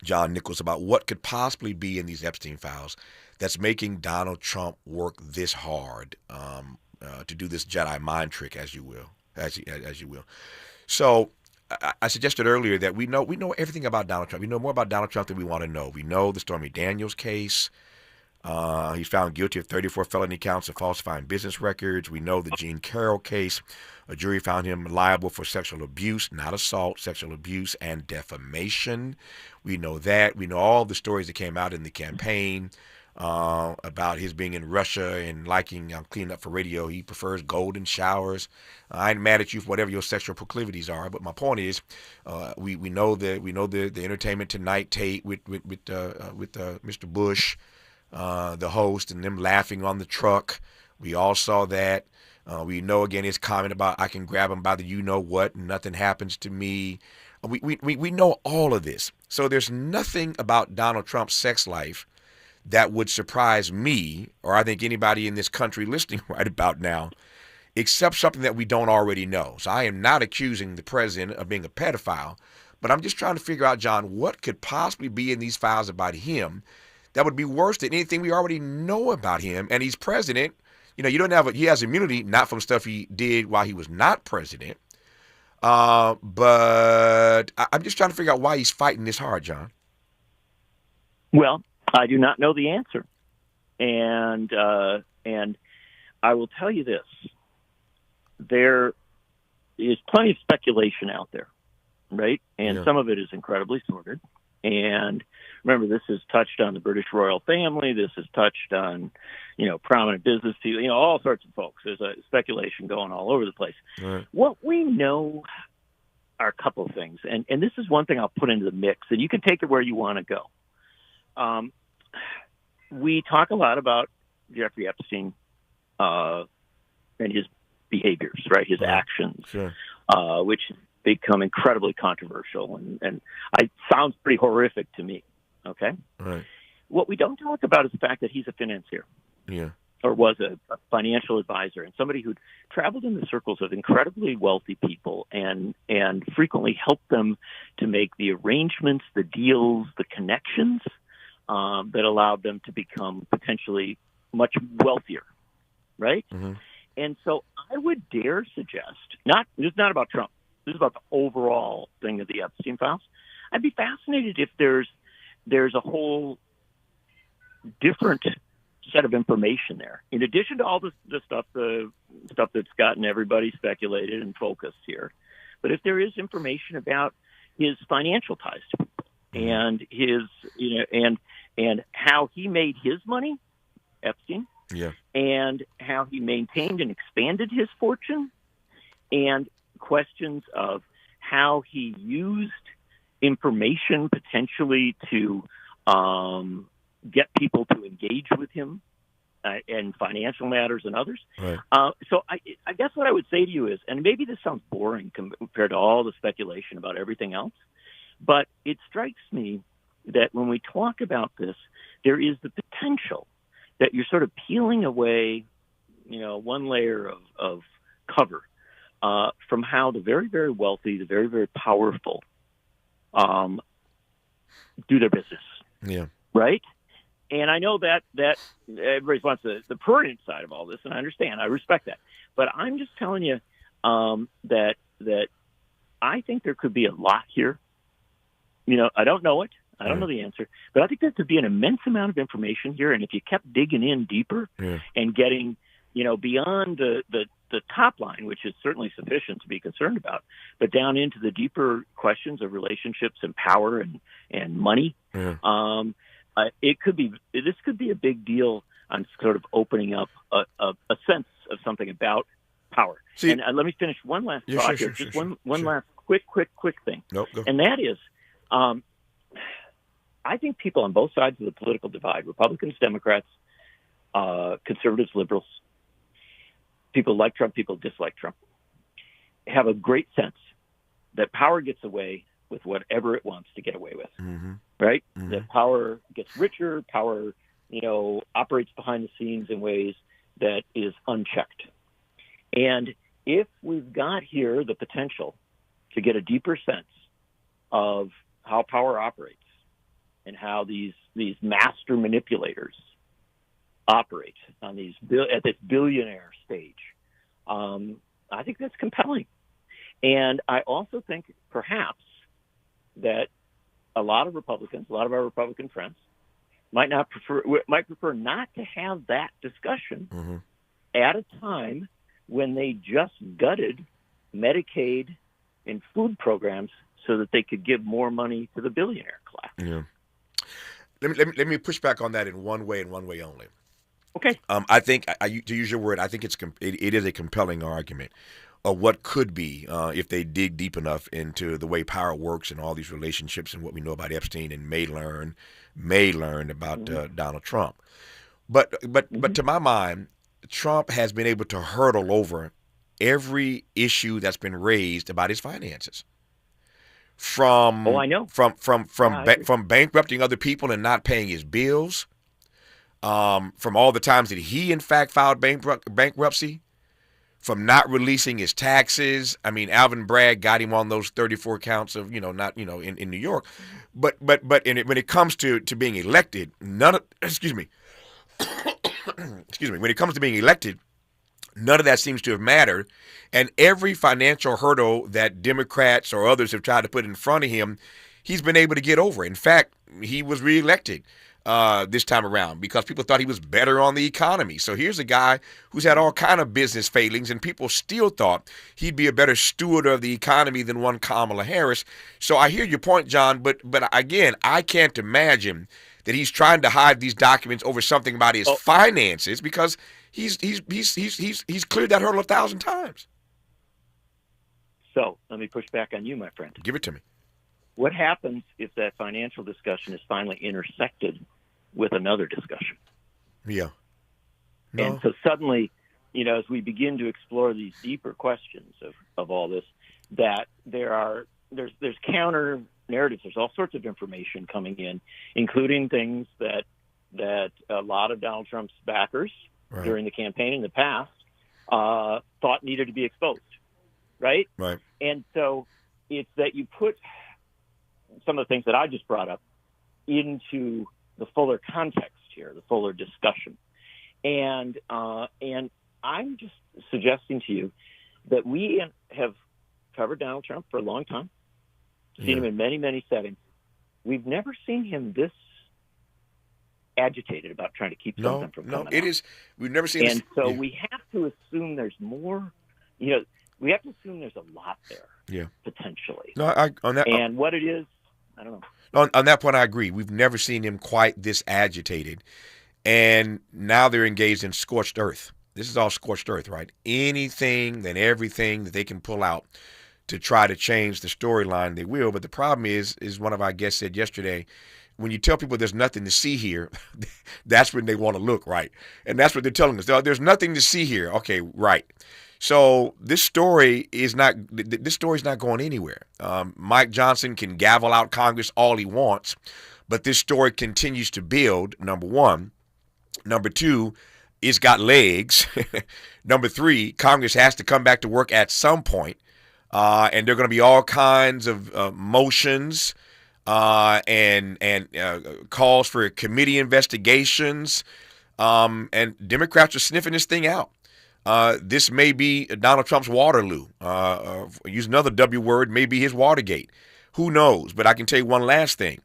John Nichols, about what could possibly be in these Epstein files that's making Donald Trump work this hard to do this Jedi mind trick, as you will. So I suggested earlier that we know everything about Donald Trump. We know more about Donald Trump than we want to know. We know the Stormy Daniels case. He's found guilty of 34 felony counts of falsifying business records. We know the Jean Carroll case. A jury found him liable for sexual abuse, not assault, sexual abuse, and defamation. We know that. We know all the stories that came out in the campaign about his being in Russia and liking cleaning up for radio. He prefers golden showers. I ain't mad at you for whatever your sexual proclivities are, but my point is, we know the Entertainment Tonight tape with Mr. Bush, the host, and them laughing on the truck. We all saw that. We know again his comment about I can grab him by the you know what and nothing happens to me. We know all of this. So there's nothing about Donald Trump's sex life that would surprise me, or I think anybody in this country listening right about now, except something that we don't already know. So I am not accusing the president of being a pedophile, but I'm just trying to figure out, John, what could possibly be in these files about him that would be worse than anything we already know about him. And he's president. You know, he has immunity, not from stuff he did while he was not president. But I'm just trying to figure out why he's fighting this hard, John. Well, I do not know the answer, and I will tell you this: there is plenty of speculation out there, right? And some of it is incredibly sordid. And remember, this has touched on the British royal family. This has touched on, prominent business people, all sorts of folks. There's a speculation going all over the place. Right. What we know are a couple of things, and this is one thing I'll put into the mix, and you can take it where you want to go. We talk a lot about Jeffrey Epstein and his behaviors, right? His actions, which become incredibly controversial, and it sounds pretty horrific to me. Okay, right. What we don't talk about is the fact that he's a financier. Yeah. or was a financial advisor and somebody who'd traveled in the circles of incredibly wealthy people and frequently helped them to make the arrangements, the deals, the connections that allowed them to become potentially much wealthier, right? Mm-hmm. And so I would dare suggest, this is not about Trump, this is about the overall thing of the Epstein files. I'd be fascinated if there's a whole different set of information there, in addition to all the stuff that's gotten everybody speculated and focused here. But if there is information about his financial ties to people and his, and how he made his money, Epstein, and how he maintained and expanded his fortune, and questions of how he used information potentially to get people to engage with him in financial matters and others. Right. So I guess what I would say to you is, and maybe this sounds boring compared to all the speculation about everything else, but it strikes me that when we talk about this, there is the potential that you're sort of peeling away, one layer of cover from how the very, very wealthy, the very, very powerful do their business. Yeah. Right? And I know that everybody wants the prudent side of all this, and I understand. I respect that. But I'm just telling you that I think there could be a lot here. I don't know it. I don't know the answer. But I think there could be an immense amount of information here. And if you kept digging in deeper and getting, beyond the top line, which is certainly sufficient to be concerned about, but down into the deeper questions of relationships and power and money, this could be a big deal on sort of opening up a sense of something about power. See, and let me finish one last thought here. Just one last quick thing. Nope, go. And that is, I think people on both sides of the political divide, Republicans, Democrats, conservatives, liberals, people like Trump, people dislike Trump, have a great sense that power gets away with whatever it wants to get away with, right? Mm-hmm. That power gets richer, power, operates behind the scenes in ways that is unchecked. And if we've got here the potential to get a deeper sense of how power operates and how these master manipulators operate on at this billionaire stage, I think that's compelling. And I also think perhaps that a lot of Republicans, a lot of our Republican friends, might prefer not to have that discussion at a time when they just gutted Medicaid and food programs so that they could give more money to the billionaire class. Yeah. Let me push back on that in one way and one way only. Okay. I think, to use your word, I think it is a compelling argument of what could be if they dig deep enough into the way power works and all these relationships and what we know about Epstein and may learn about Donald Trump. But to my mind, Trump has been able to hurdle over every issue that's been raised about his finances. From bankrupting other people and not paying his bills, from all the times that he in fact filed bankruptcy, from not releasing his taxes. I mean, Alvin Bragg got him on those 34 counts of in New York, but when it comes to being elected, when it comes to being elected, none of that seems to have mattered. And every financial hurdle that Democrats or others have tried to put in front of him, he's been able to get over. In fact, he was reelected this time around because people thought he was better on the economy. So here's a guy who's had all kind of business failings, and people still thought he'd be a better steward of the economy than one Kamala Harris. So I hear your point, John, but again, I can't imagine that he's trying to hide these documents over something about his finances, because he's cleared that hurdle 1,000 times. So let me push back on you, my friend. Give it to me. What happens if that financial discussion is finally intersected with another discussion? Yeah. No. And so suddenly, as we begin to explore these deeper questions of all this, that there's counter narratives. There's all sorts of information coming in, including things that a lot of Donald Trump's backers during the campaign in the past thought needed to be exposed, right? Right. And so it's that you put some of the things that I just brought up into the fuller context here, the fuller discussion. And I'm just suggesting to you that we have covered Donald Trump for a long time, seen him in many, many settings. We've never seen him this agitated about trying to keep something from coming out. We've never seen and so we have to assume there's more, we have to assume there's a lot there, potentially. No, and what it is, I don't know. On that point, I agree. We've never seen him quite this agitated. And now they're engaged in scorched earth. This is all scorched earth, right? Anything and everything that they can pull out to try to change the storyline, they will. But the problem is one of our guests said yesterday, when you tell people there's nothing to see here, that's when they want to look, right? And that's what they're telling us. There's nothing to see here. Okay, right. So this story is not going anywhere. Mike Johnson can gavel out Congress all he wants, but this story continues to build, number one. Number two, it's got legs. Number three, Congress has to come back to work at some point. And there are going to be all kinds of motions and calls for committee investigations. And Democrats are sniffing this thing out. This may be Donald Trump's Waterloo. Use another W word, maybe his Watergate. Who knows? But I can tell you one last thing.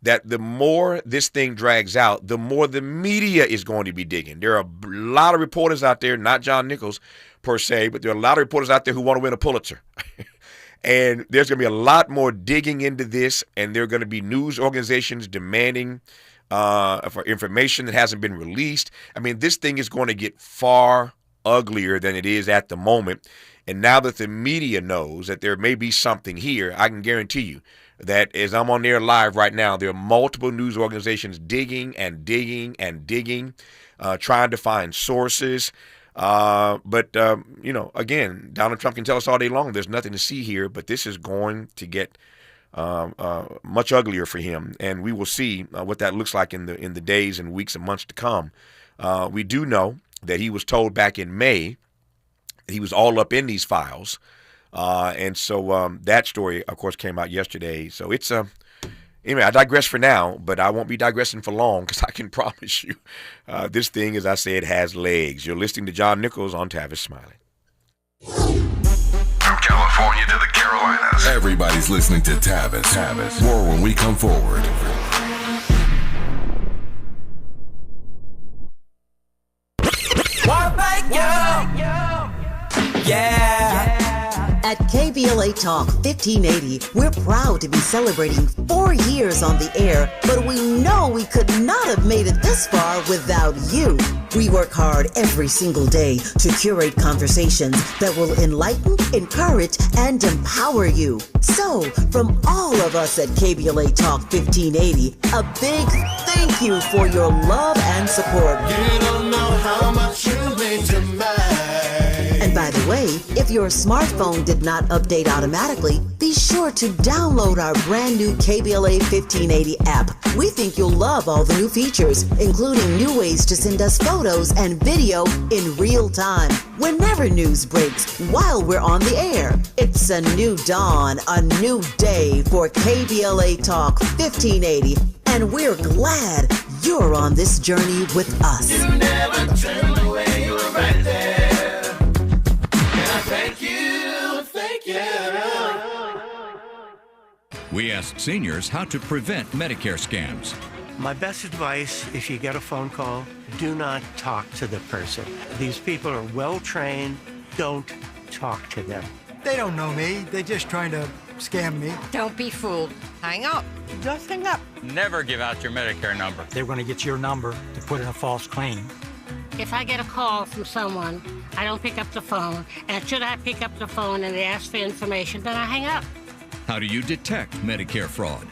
That the more this thing drags out, the more the media is going to be digging. There are a lot of reporters out there, not John Nichols per se, but there are a lot of reporters out there who want to win a Pulitzer. And there's going to be a lot more digging into this, and there are going to be news organizations demanding for information that hasn't been released. I mean, this thing is going to get far uglier than it is at the moment. And now that the media knows that there may be something here, I can guarantee you that as I'm on there live right now, there are multiple news organizations digging and digging and digging, trying to find sources. But again, Donald Trump can tell us all day long there's nothing to see here, but this is going to get much uglier for him. And we will see what that looks like in the days and weeks and months to come. We do know that he was told back in May that he was all up in these files. And so that story, of course, came out yesterday. So it's anyway, I digress for now, but I won't be digressing for long because I can promise you this thing, as I said, has legs. You're listening to John Nichols on Tavis Smiley. From California to the Carolinas, everybody's listening to Tavis. More when we come forward. At KBLA Talk 1580, we're proud to be celebrating 4 years on the air, but we know we could not have made it this far without you. We work hard every single day to curate conversations that will enlighten, encourage, and empower you. So, from all of us at KBLA Talk 1580, a big thank you for your love and support. You don't know how much you mean to me. And by the way, if your smartphone did not update automatically, be sure to download our brand new KBLA 1580 app. We think you'll love all the new features, including new ways to send us photos and video in real time, whenever news breaks, while we're on the air. It's a new dawn, a new day for KBLA Talk 1580, and we're glad you're on this journey with us. You never turned away, you were right there. Thank you, thank you. We asked seniors how to prevent Medicare scams. My best advice, if you get a phone call, do not talk to the person. These people are well trained. Don't talk to them. They don't know me. They're just trying to scam me. Don't be fooled. Hang up. Just hang up. Never give out your Medicare number. They're going to get your number to put in a false claim. If I get a call from someone, I don't pick up the phone. And should I pick up the phone and they ask for information, then I hang up. How do you detect Medicare fraud?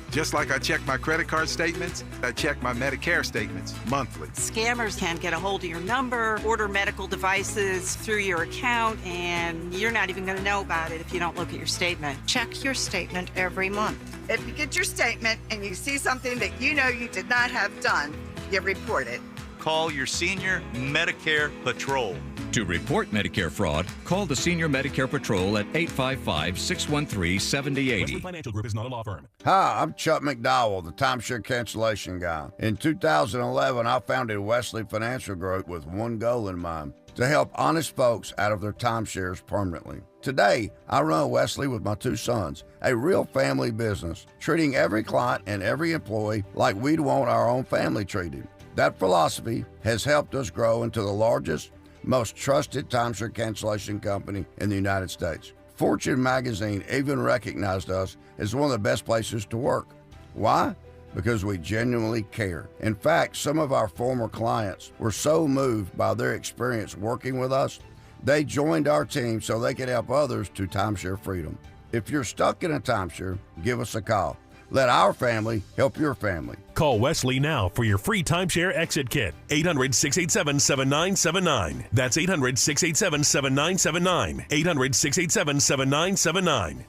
Just like I check my credit card statements, I check my Medicare statements monthly. Scammers can get a hold of your number, order medical devices through your account, and you're not even going to know about it if you don't look at your statement. Check your statement every month. If you get your statement and you see something that you know you did not have done, you report it. Call your senior Medicare Patrol. To report Medicare fraud, call the Senior Medicare Patrol at 855-613-7080. Financial Group is not a law firm. Hi, I'm Chuck McDowell, the timeshare cancellation guy. In 2011, I founded Wesley Financial Group with one goal in mind: to help honest folks out of their timeshares permanently. Today, I run Wesley with my two sons, a real family business, treating every client and every employee like we'd want our own family treated. That philosophy has helped us grow into the largest, most trusted timeshare cancellation company in the United States. Fortune magazine even recognized us as one of the best places to work. Why? Because we genuinely care. In fact, some of our former clients were so moved by their experience working with us, they joined our team so they could help others to timeshare freedom. If you're stuck in a timeshare, give us a call. Let our family help your family. Call Wesley now for your free timeshare exit kit. 800-687-7979. That's 800-687-7979. 800-687-7979.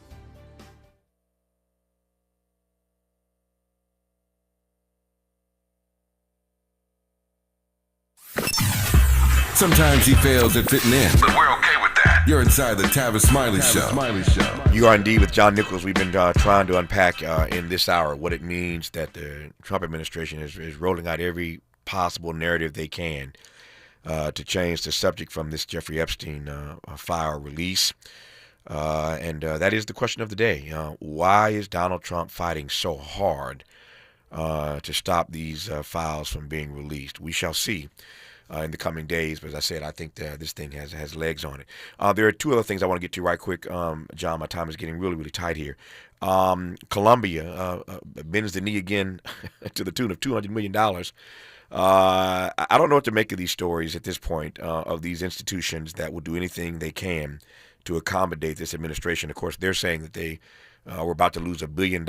Sometimes he fails at fitting in, but we're okay with that. You're inside the Tavis Smiley Show. You are indeed with John Nichols. We've been trying to unpack in this hour what it means that the Trump administration is rolling out every possible narrative they can to change the subject from this Jeffrey Epstein file release. And that is the question of the day. Why is Donald Trump fighting so hard to stop these files from being released? We shall see in the coming days. But as I said, I think this thing has legs on it. There are two other things I want to get to right quick, John. My time is getting really, really tight here. Colombia bends the knee again to the tune of $200 million. I don't know what to make of these stories at this point of these institutions that will do anything they can to accommodate this administration. Of course, they're saying that they were about to lose $1 billion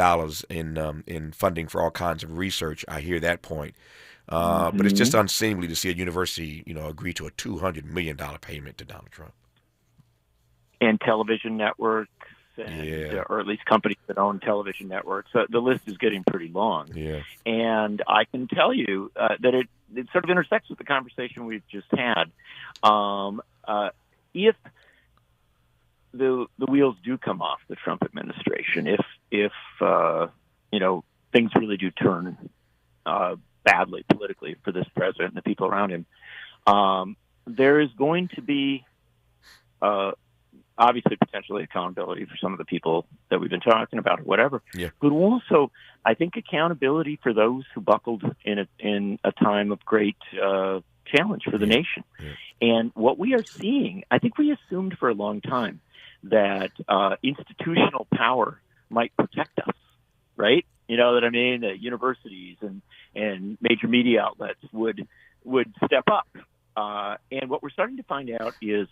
in funding for all kinds of research. I hear that point. But it's just unseemly to see a university, agree to a $200 million payment to Donald Trump. And television networks, or at least companies that own television networks. The list is getting pretty long. Yeah. And I can tell you that it sort of intersects with the conversation we've just had. If the wheels do come off the Trump administration, if things really do turn badly politically for this president and the people around him, there is going to be obviously potentially accountability for some of the people that we've been talking about or whatever. Yeah. But also, I think accountability for those who buckled in a time of great challenge for the nation. Yeah. And what we are seeing, I think we assumed for a long time that institutional power might protect us, right? You know what I mean? That universities and major media outlets would step up. And what we're starting to find out is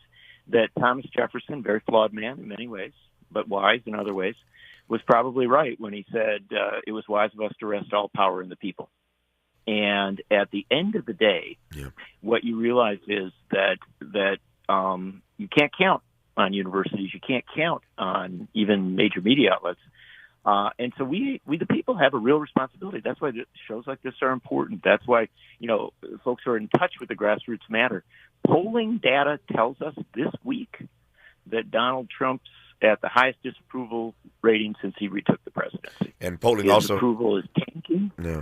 that Thomas Jefferson, very flawed man in many ways, but wise in other ways, was probably right when he said it was wise of us to rest all power in the people. And at the end of the day, what you realize is that you can't count on universities. You can't count on even major media outlets. And so we the people have a real responsibility. That's why shows like this are important. That's why, folks who are in touch with the grassroots matter. Polling data tells us this week that Donald Trump's at the highest disapproval rating since he retook the presidency. And polling His also approval is tanking. Yeah.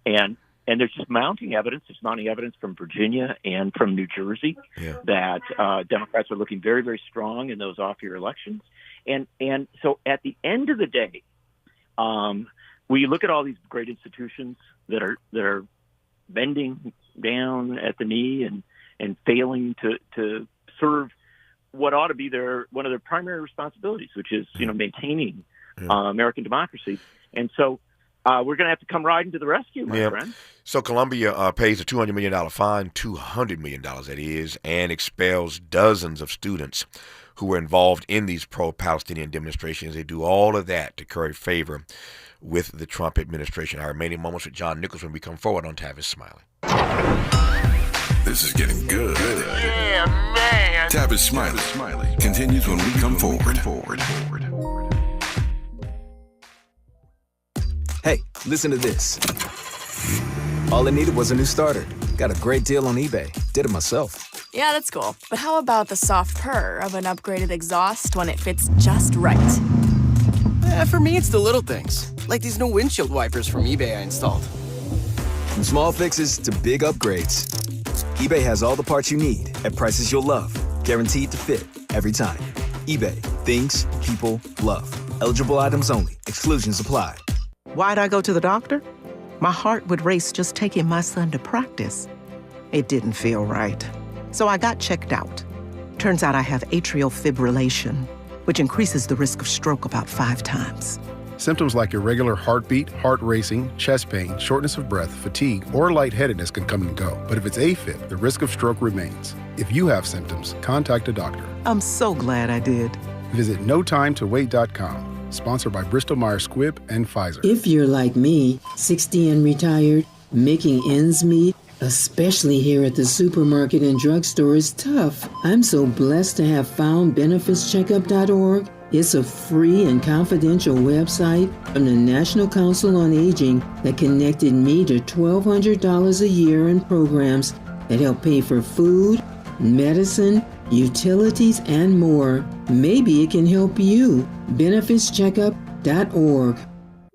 And there's just mounting evidence. There's mounting evidence from Virginia and from New Jersey that Democrats are looking very, very strong in those off-year elections. And so at the end of the day, we look at all these great institutions that are bending down at the knee and failing to serve what ought to be one of their primary responsibilities, which is maintaining American democracy. And so we're going to have to come riding to the rescue, my friend. So Colombia pays a $200 million fine, $200 million that is, and expels dozens of students who were involved in these pro-Palestinian demonstrations. They do all of that to curry favor with the Trump administration. Our remaining moments with John Nichols when we come forward on Tavis Smiley. This is getting good. Yeah, man. Tavis Smiley continues when we come forward. Hey, listen to this. All it needed was a new starter, Got a great deal on eBay. Did it myself. Yeah, that's cool. But how about the soft purr of an upgraded exhaust when it fits just right? For me, it's the little things, like these new windshield wipers from eBay I installed. From small fixes to big upgrades, eBay has all the parts you need at prices you'll love. Guaranteed to fit every time. eBay. Things people love. Eligible items only. Exclusions apply. Why'd I go to the doctor? My heart would race just taking my son to practice. It didn't feel right. So I got checked out. Turns out I have atrial fibrillation, which increases the risk of stroke about 5 times. Symptoms like irregular heartbeat, heart racing, chest pain, shortness of breath, fatigue, or lightheadedness can come and go. But if it's AFib, the risk of stroke remains. If you have symptoms, contact a doctor. I'm so glad I did. Visit notimetowait.com. Sponsored by Bristol-Myers Squibb and Pfizer. If you're like me, 60 and retired, making ends meet, especially here at the supermarket and drugstore, is tough. I'm so blessed to have found benefitscheckup.org. It's a free and confidential website from the National Council on Aging that connected me to $1,200 a year in programs that help pay for food, medicine, utilities, and more. Maybe it can help you. benefitscheckup.org.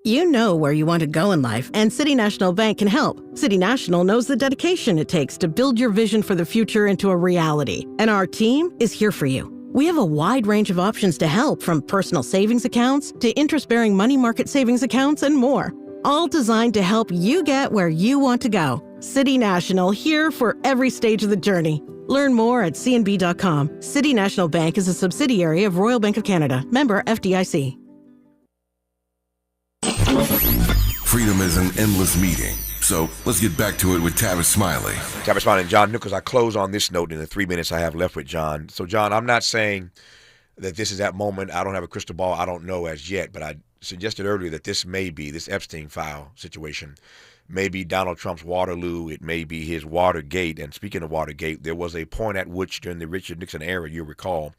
You know where you want to go in life, and City National Bank can help. City National knows the dedication it takes to build your vision for the future into a reality, and our team is here for you. We have a wide range of options to help, from personal savings accounts to interest-bearing money market savings accounts and more, all designed to help you get where you want to go. City National, here for every stage of the journey. Learn more at cnb.com. City National Bank is a subsidiary of Royal Bank of Canada, member FDIC. Freedom is an endless meeting. So let's get back to it with Tavis Smiley. Tavis Smiley and John Nichols. I close on this note in the 3 minutes I have left with John. So, John, I'm not saying that this is that moment. I don't have a crystal ball. I don't know as yet. But I suggested earlier that this may be, this Epstein file situation, may be Donald Trump's Waterloo. It may be his Watergate. And speaking of Watergate, there was a point at which during the Richard Nixon era, you recall,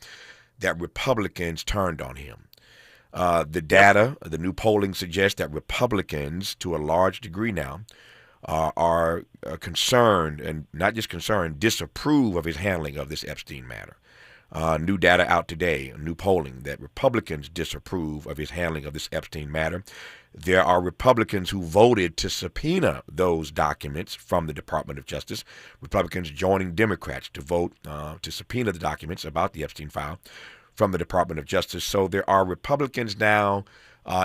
that Republicans turned on him. The data, the new polling suggests that Republicans, to a large degree now, are concerned, and not just concerned, disapprove of his handling of this Epstein matter. New data out today, new polling, that Republicans disapprove of his handling of this Epstein matter. There are Republicans who voted to subpoena those documents from the Department of Justice, Republicans joining Democrats to vote to subpoena the documents about the Epstein file from the Department of Justice. So there are Republicans now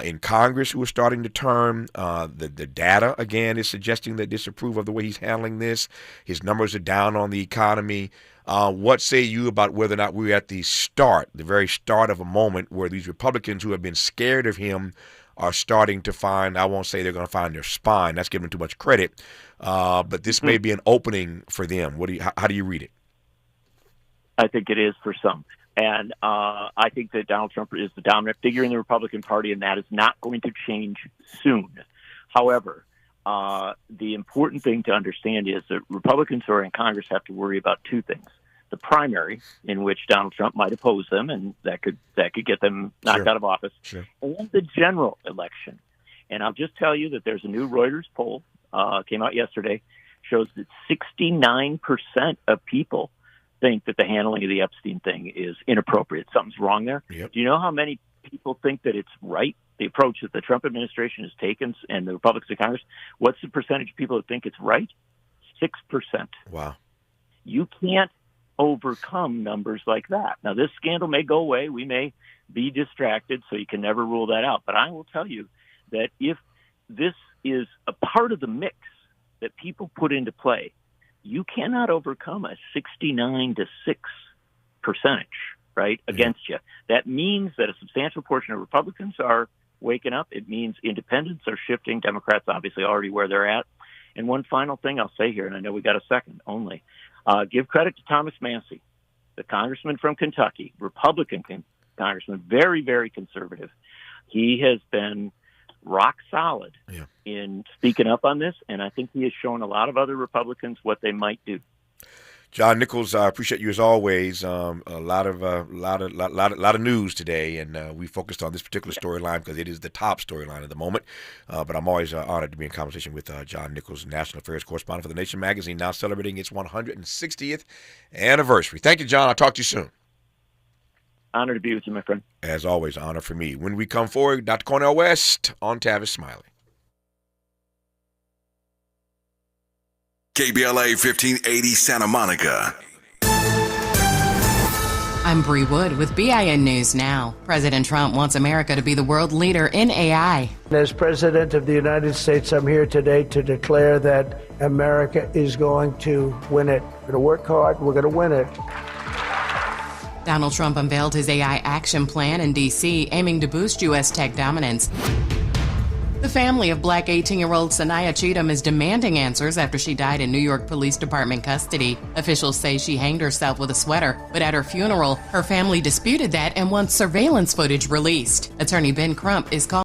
in Congress who are starting to turn. The data, again, is suggesting they disapprove of the way he's handling this. His numbers are down on the economy. What say you about whether or not we're at the start, the very start of a moment where these Republicans who have been scared of him are starting to find, I won't say they're going to find their spine, that's giving them too much credit, but this may be an opening for them. How do you read it? I think it is for some. And I think that Donald Trump is the dominant figure in the Republican Party, and that is not going to change soon. However, the important thing to understand is that Republicans who are in Congress have to worry about two things. The primary, in which Donald Trump might oppose them, and that could get them knocked out of office, and the general election. And I'll just tell you that there's a new Reuters poll, came out yesterday, shows that 69% of people think that the handling of the Epstein thing is inappropriate. Something's wrong there. Yep. Do you know how many people think that it's right, the approach that the Trump administration has taken and the Republicans in Congress? What's the percentage of people that think it's right? 6%. Wow. You can't overcome numbers like that. Now, this scandal may go away. We may be distracted, so you can never rule that out. But I will tell you that if this is a part of the mix that people put into play, you cannot overcome a 69 to 6 percentage, right, against you. That means that a substantial portion of Republicans are waking up. It means independents are shifting. Democrats obviously already where they're at. And one final thing I'll say here, and I know we got a second only, give credit to Thomas Massey, the congressman from Kentucky, Republican congressman, very, very conservative. He has been rock solid in speaking up on this, and I think he has shown a lot of other Republicans what they might do. John Nichols, I appreciate you as always. A lot of news today, and we focused on this particular storyline because it is the top storyline at the moment. But I'm always honored to be in conversation with John Nichols, National Affairs Correspondent for The Nation magazine, now celebrating its 160th anniversary. Thank you, John. I'll talk to you soon. Honor to be with you, my friend. As always, honor for me. When we come forward, Dr. Cornel West on Tavis Smiley. KBLA 1580 Santa Monica. I'm Bree Wood with BIN News Now. President Trump wants America to be the world leader in AI. As President of the United States, I'm here today to declare that America is going to win it. We're going to work hard. We're going to win it. Donald Trump unveiled his AI action plan in D.C., aiming to boost U.S. tech dominance. The family of black 18-year-old Sanaya Cheatham is demanding answers after she died in New York Police Department custody. Officials say she hanged herself with a sweater, but at her funeral, her family disputed that and wants surveillance footage released. Attorney Ben Crump is calling